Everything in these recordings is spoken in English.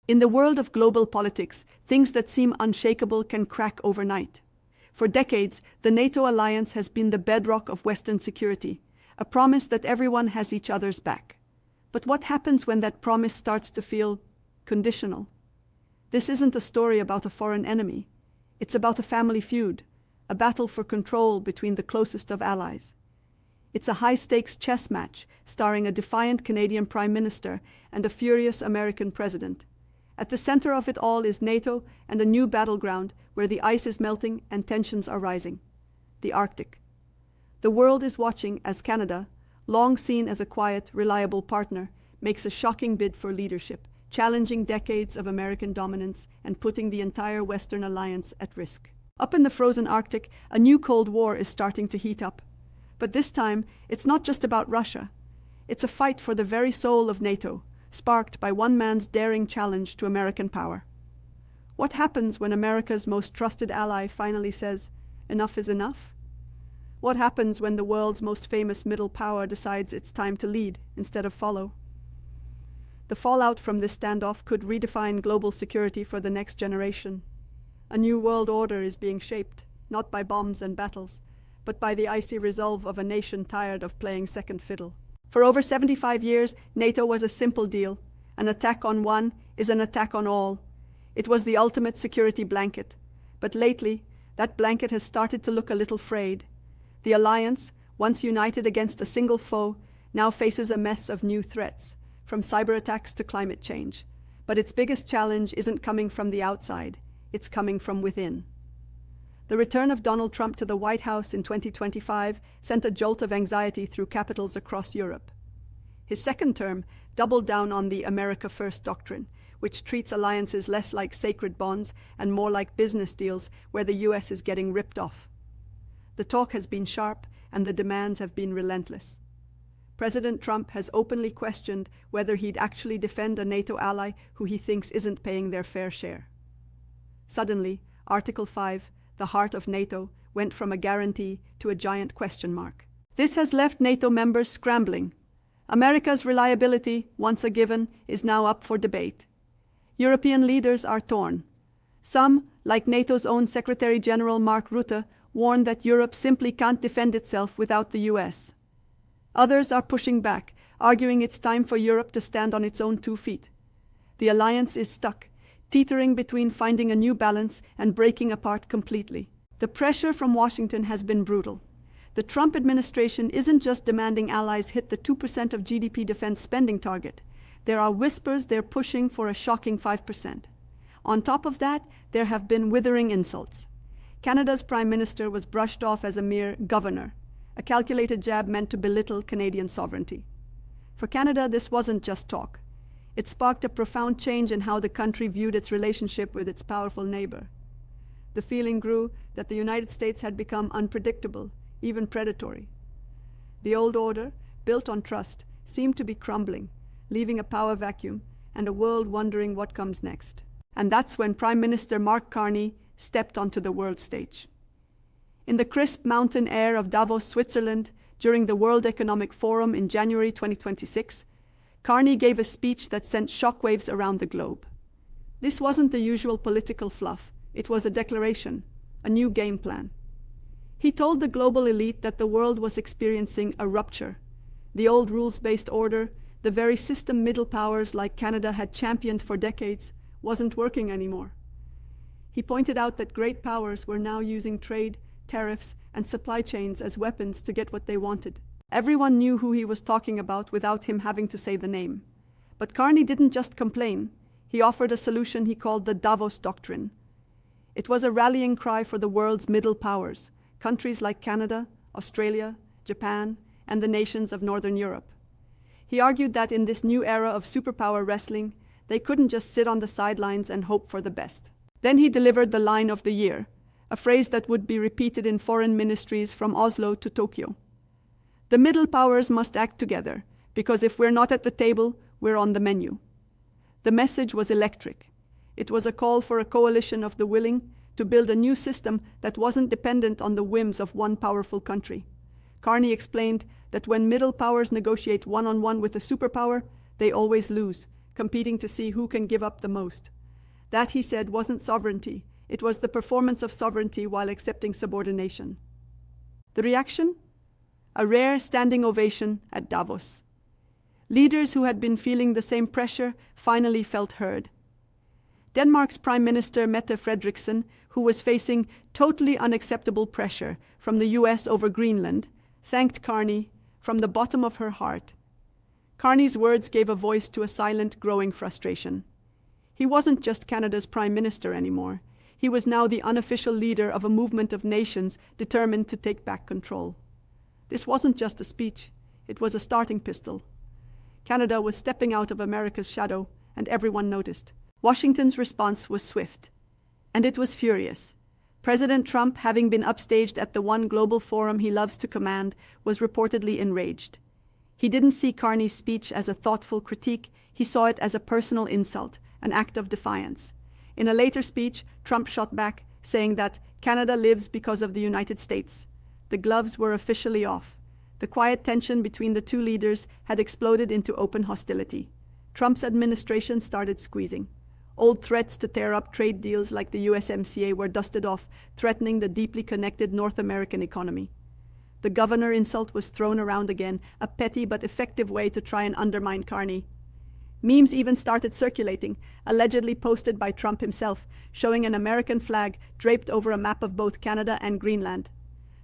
In the world of global politics, things that seem unshakable can crack overnight. For decades, the NATO alliance has been the bedrock of Western security, a promise that everyone has each other's back. But what happens when that promise starts to feel conditional? This isn't a story about a foreign enemy. It's about a family feud, a battle for control between the closest of allies. It's a high-stakes chess match starring a defiant Canadian Prime Minister and a furious American president. At the center of it all is NATO and a new battleground where the ice is melting and tensions are rising: the Arctic. The world is watching as Canada, long seen as a quiet, reliable partner, makes a shocking bid for leadership, challenging decades of American dominance and putting the entire Western alliance at risk. Up in the frozen Arctic, a new Cold War is starting to heat up. But this time, it's not just about Russia. It's a fight for the very soul of NATO, sparked by one man's daring challenge to American power. What happens when America's most trusted ally finally says, "Enough is enough"? What happens when the world's most famous middle power decides it's time to lead instead of follow? The fallout from this standoff could redefine global security for the next generation. A new world order is being shaped, not by bombs and battles, but by the icy resolve of a nation tired of playing second fiddle. For over 75 years, NATO was a simple deal. An attack on one is an attack on all. It was the ultimate security blanket. But lately, that blanket has started to look a little frayed. The alliance, once united against a single foe, now faces a mess of new threats, from cyber attacks to climate change. But its biggest challenge isn't coming from the outside, it's coming from within. The return of Donald Trump to the White House in 2025 sent a jolt of anxiety through capitals across Europe. His second term doubled down on the America First doctrine, which treats alliances less like sacred bonds and more like business deals where the US is getting ripped off. The talk has been sharp and the demands have been relentless. President Trump has openly questioned whether he'd actually defend a NATO ally who he thinks isn't paying their fair share. Suddenly, Article 5, the heart of NATO, went from a guarantee to a giant question mark. This has left NATO members scrambling. America's reliability, once a given, is now up for debate. European leaders are torn. Some, like NATO's own Secretary General Mark Rutte, warn that Europe simply can't defend itself without the US. Others are pushing back, arguing it's time for Europe to stand on its own 2 feet. The alliance is stuck, teetering between finding a new balance and breaking apart completely. The pressure from Washington has been brutal. The Trump administration isn't just demanding allies hit the 2% of GDP defense spending target. There are whispers they're pushing for a shocking 5%. On top of that, there have been withering insults. Canada's Prime Minister was brushed off as a mere governor, a calculated jab meant to belittle Canadian sovereignty. For Canada, this wasn't just talk. It sparked a profound change in how the country viewed its relationship with its powerful neighbor. The feeling grew that the United States had become unpredictable, even predatory. The old order, built on trust, seemed to be crumbling, leaving a power vacuum and a world wondering what comes next. And that's when Prime Minister Mark Carney stepped onto the world stage. In the crisp mountain air of Davos, Switzerland, during the World Economic Forum in January 2026, Carney gave a speech that sent shockwaves around the globe. This wasn't the usual political fluff. It was a declaration, a new game plan. He told the global elite that the world was experiencing a rupture. The old rules-based order, the very system middle powers like Canada had championed for decades, wasn't working anymore. He pointed out that great powers were now using trade, tariffs, and supply chains as weapons to get what they wanted. Everyone knew who he was talking about without him having to say the name. But Carney didn't just complain. He offered a solution he called the Davos Doctrine. It was a rallying cry for the world's middle powers, countries like Canada, Australia, Japan, and the nations of Northern Europe. He argued that in this new era of superpower wrestling, they couldn't just sit on the sidelines and hope for the best. Then he delivered the line of the year, a phrase that would be repeated in foreign ministries from Oslo to Tokyo. The middle powers must act together, because if we're not at the table, we're on the menu. The message was electric. It was a call for a coalition of the willing to build a new system that wasn't dependent on the whims of one powerful country. Carney explained that when middle powers negotiate one-on-one with a superpower, they always lose, competing to see who can give up the most. That, he said, wasn't sovereignty. It was the performance of sovereignty while accepting subordination. The reaction? A rare standing ovation at Davos. Leaders who had been feeling the same pressure finally felt heard. Denmark's Prime Minister Mette Frederiksen, who was facing totally unacceptable pressure from the US over Greenland, thanked Carney from the bottom of her heart. Carney's words gave a voice to a silent, growing frustration. He wasn't just Canada's Prime Minister anymore. He was now the unofficial leader of a movement of nations determined to take back control. This wasn't just a speech, it was a starting pistol. Canada was stepping out of America's shadow, and everyone noticed. Washington's response was swift, and it was furious. President Trump, having been upstaged at the one global forum he loves to command, was reportedly enraged. He didn't see Carney's speech as a thoughtful critique, he saw it as a personal insult, an act of defiance. In a later speech, Trump shot back, saying that Canada lives because of the United States. The gloves were officially off. The quiet tension between the two leaders had exploded into open hostility. Trump's administration started squeezing. Old threats to tear up trade deals like the USMCA were dusted off, threatening the deeply connected North American economy. The governor insult was thrown around again, a petty but effective way to try and undermine Carney. Memes even started circulating, allegedly posted by Trump himself, showing an American flag draped over a map of both Canada and Greenland.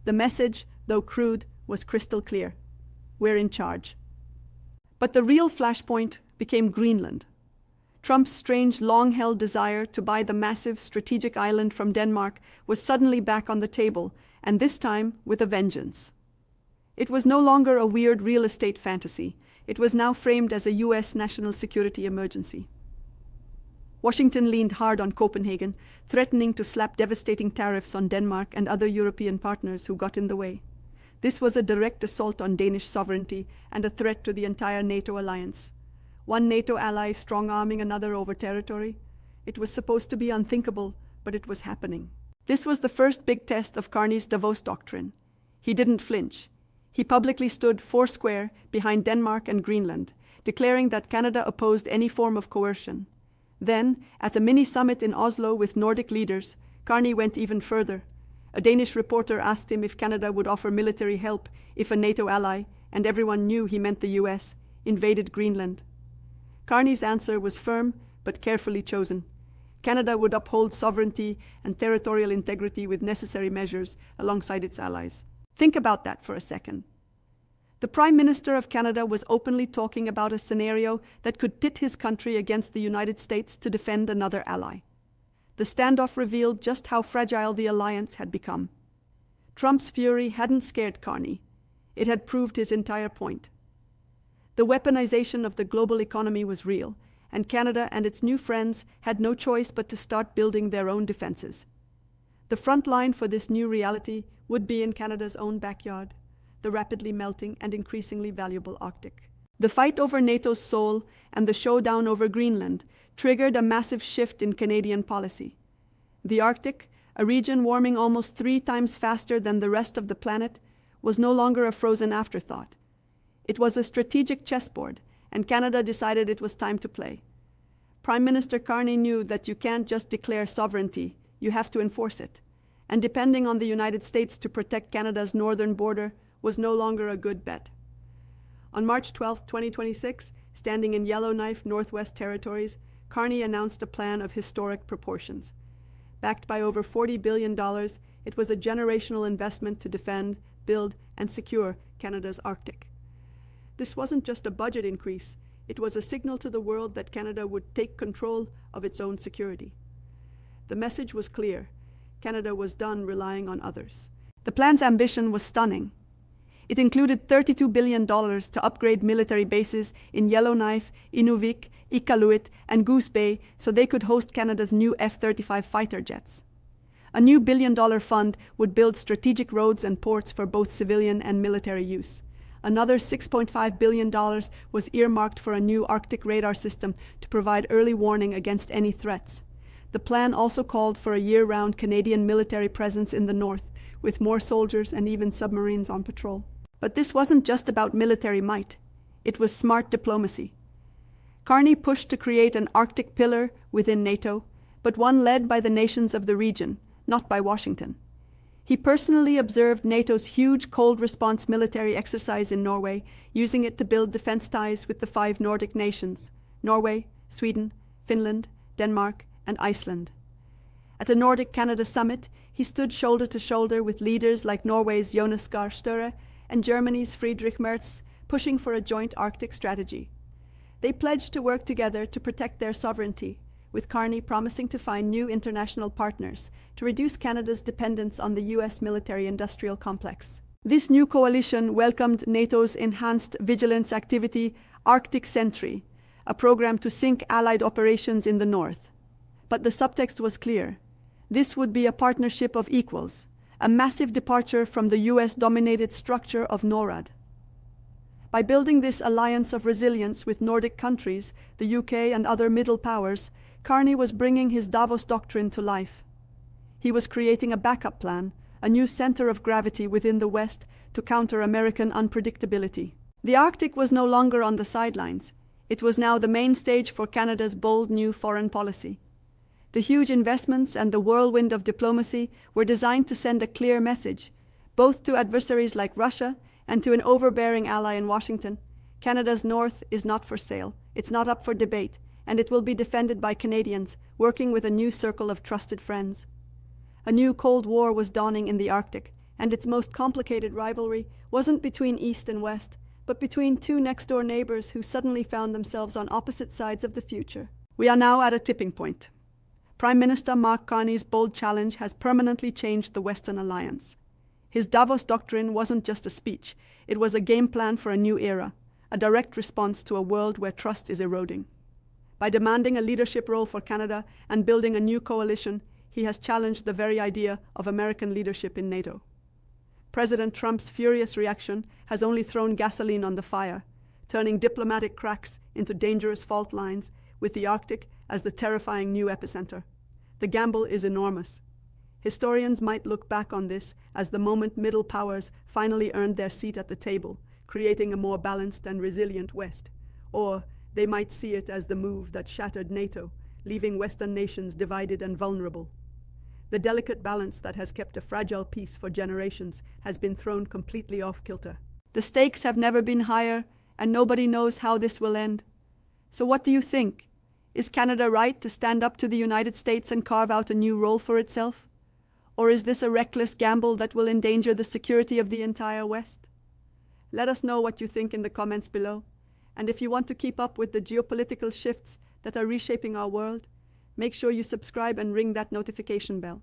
The message, though crude, was crystal clear. We're in charge. But the real flashpoint became Greenland. Trump's strange, long-held desire to buy the massive strategic island from Denmark was suddenly back on the table, and this time with a vengeance. It was no longer a weird real estate fantasy. It was now framed as a U.S. national security emergency. Washington leaned hard on Copenhagen, threatening to slap devastating tariffs on Denmark and other European partners who got in the way. This was a direct assault on Danish sovereignty and a threat to the entire NATO alliance. One NATO ally strong-arming another over territory. It was supposed to be unthinkable, but it was happening. This was the first big test of Carney's Davos doctrine. He didn't flinch. He publicly stood foursquare behind Denmark and Greenland, declaring that Canada opposed any form of coercion. Then, at a mini-summit in Oslo with Nordic leaders, Carney went even further. A Danish reporter asked him if Canada would offer military help if a NATO ally, and everyone knew he meant the US, invaded Greenland. Carney's answer was firm but carefully chosen. Canada would uphold sovereignty and territorial integrity with necessary measures alongside its allies. Think about that for a second. The Prime Minister of Canada was openly talking about a scenario that could pit his country against the United States to defend another ally. The standoff revealed just how fragile the alliance had become. Trump's fury hadn't scared Carney. It had proved his entire point. The weaponization of the global economy was real, and Canada and its new friends had no choice but to start building their own defenses. The front line for this new reality would be in Canada's own backyard, the rapidly melting and increasingly valuable Arctic. The fight over NATO's soul and the showdown over Greenland triggered a massive shift in Canadian policy. The Arctic, a region warming almost 3 times faster than the rest of the planet, was no longer a frozen afterthought. It was a strategic chessboard, and Canada decided it was time to play. Prime Minister Carney knew that you can't just declare sovereignty, you have to enforce it. And depending on the United States to protect Canada's northern border was no longer a good bet. On March 12, 2026, standing in Yellowknife, Northwest Territories, Carney announced a plan of historic proportions. Backed by over $40 billion, it was a generational investment to defend, build, and secure Canada's Arctic. This wasn't just a budget increase, it was a signal to the world that Canada would take control of its own security. The message was clear. Canada was done relying on others. The plan's ambition was stunning. It included $32 billion to upgrade military bases in Yellowknife, Inuvik, Iqaluit, and Goose Bay so they could host Canada's new F-35 fighter jets. A new billion-dollar fund would build strategic roads and ports for both civilian and military use. Another $6.5 billion was earmarked for a new Arctic radar system to provide early warning against any threats. The plan also called for a year-round Canadian military presence in the north, with more soldiers and even submarines on patrol. But this wasn't just about military might. It was smart diplomacy. Carney pushed to create an Arctic pillar within NATO, but one led by the nations of the region, not by Washington. He personally observed NATO's huge cold response military exercise in Norway, using it to build defense ties with the 5 Nordic nations: Norway, Sweden, Finland, Denmark, and Iceland. At a Nordic-Canada summit, he stood shoulder to shoulder with leaders like Norway's Jonas Gahr Støre and Germany's Friedrich Merz, pushing for a joint Arctic strategy. They pledged to work together to protect their sovereignty, with Carney promising to find new international partners to reduce Canada's dependence on the US military-industrial complex. This new coalition welcomed NATO's enhanced vigilance activity, Arctic Sentry, a program to sync Allied operations in the north. But the subtext was clear. This would be a partnership of equals, a massive departure from the US-dominated structure of NORAD. By building this alliance of resilience with Nordic countries, the UK and other middle powers, Carney was bringing his Davos doctrine to life. He was creating a backup plan, a new center of gravity within the West to counter American unpredictability. The Arctic was no longer on the sidelines. It was now the main stage for Canada's bold new foreign policy. The huge investments and the whirlwind of diplomacy were designed to send a clear message, both to adversaries like Russia and to an overbearing ally in Washington. Canada's North is not for sale, it's not up for debate, and it will be defended by Canadians, working with a new circle of trusted friends. A new Cold War was dawning in the Arctic, and its most complicated rivalry wasn't between East and West, but between 2 next-door neighbors who suddenly found themselves on opposite sides of the future. We are now at a tipping point. Prime Minister Mark Carney's bold challenge has permanently changed the Western alliance. His Davos doctrine wasn't just a speech, it was a game plan for a new era, a direct response to a world where trust is eroding. By demanding a leadership role for Canada and building a new coalition, he has challenged the very idea of American leadership in NATO. President Trump's furious reaction has only thrown gasoline on the fire, turning diplomatic cracks into dangerous fault lines, with the Arctic as the terrifying new epicenter. The gamble is enormous. Historians might look back on this as the moment middle powers finally earned their seat at the table, creating a more balanced and resilient West. Or they might see it as the move that shattered NATO, leaving Western nations divided and vulnerable. The delicate balance that has kept a fragile peace for generations has been thrown completely off kilter. The stakes have never been higher, and nobody knows how this will end. So what do you think? Is Canada right to stand up to the United States and carve out a new role for itself? Or is this a reckless gamble that will endanger the security of the entire West? Let us know what you think in the comments below. And if you want to keep up with the geopolitical shifts that are reshaping our world, make sure you subscribe and ring that notification bell.